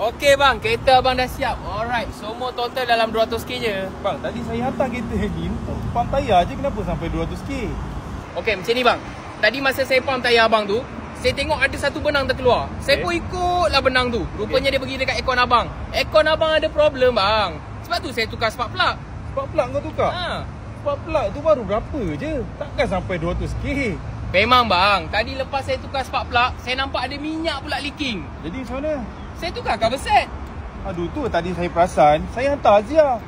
Okey bang, kereta abang dah siap. Alright, semua total dalam 200k je. Bang, tadi saya hantar kereta ni untuk pump tayar je, kenapa sampai 200k? Okey, macam ni bang. Tadi masa saya pump tayar abang tu, saya tengok ada satu benang terkeluar. Saya pun ikutlah benang tu. Rupanya dia pergi dekat aircon abang. Aircon abang ada problem bang. Sebab tu saya tukar spark plug. Spark plug kau tukar? Spark plug tu baru berapa je? Takkan sampai 200k? Memang bang, tadi lepas saya tukar spark plug, saya nampak ada minyak pula leaking. Jadi macam mana? Saya tukar cover set. Aduh, tu tadi saya perasan, saya hantar Azia.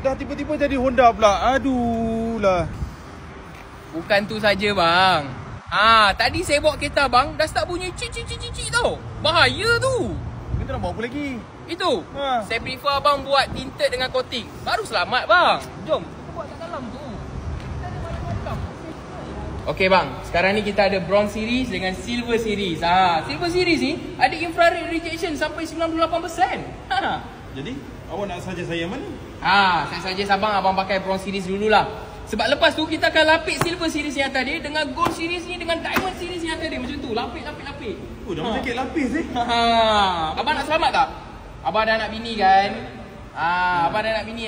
Dah tiba-tiba jadi Honda pula. Aduh lah. Bukan tu saja bang. Tadi saya bawa kereta abang, dah start bunyi cik tau. Bahaya tu. Kita nak bawa apa lagi? Itu. Saya prefer abang buat tinted dengan coating. Baru selamat bang. Jom, kita buat kat dalam tu. Kita ada macam-macam. Okey bang, sekarang ni kita ada bronze series dengan silver series. Silver series ni ada infrared rejection sampai 98%. Jadi, awak nak saja saya mana? Saya suggest abang pakai bronze series dululah. Sebab lepas tu kita akan lapik silver series yang atas dia dengan gold series ni dengan diamond series yang atas dia. Macam tu, lapik. Oh, dah macam kek lapis Abang nak selamat tak? Abang dah nak bini kan? Abang dah nak bini.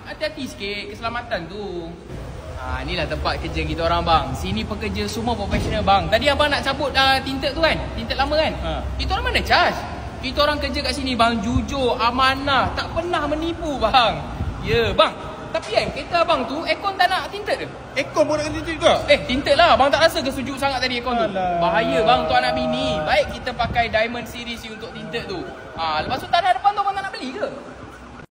Hati-hati sikit keselamatan tu. Inilah tempat kerja kita orang bang. Sini pekerja semua profesional bang. Tadi abang nak cabut tinted tu kan? Tinted lama kan? Kita orang mana charge? Kita orang kerja kat sini bang, jujur, amanah, tak pernah menipu bang. Ya bang. Tapi kan kereta abang tu aircon tak nak tinted ke? Aircon pun nak tinted juga? Tinted lah. Abang tak rasa ke sejuk sangat tadi aircon tu? Bahaya bang untuk anak bini. Baik kita pakai diamond series untuk tinted tu. Lepas tu tanah depan tu abang tak nak beli ke?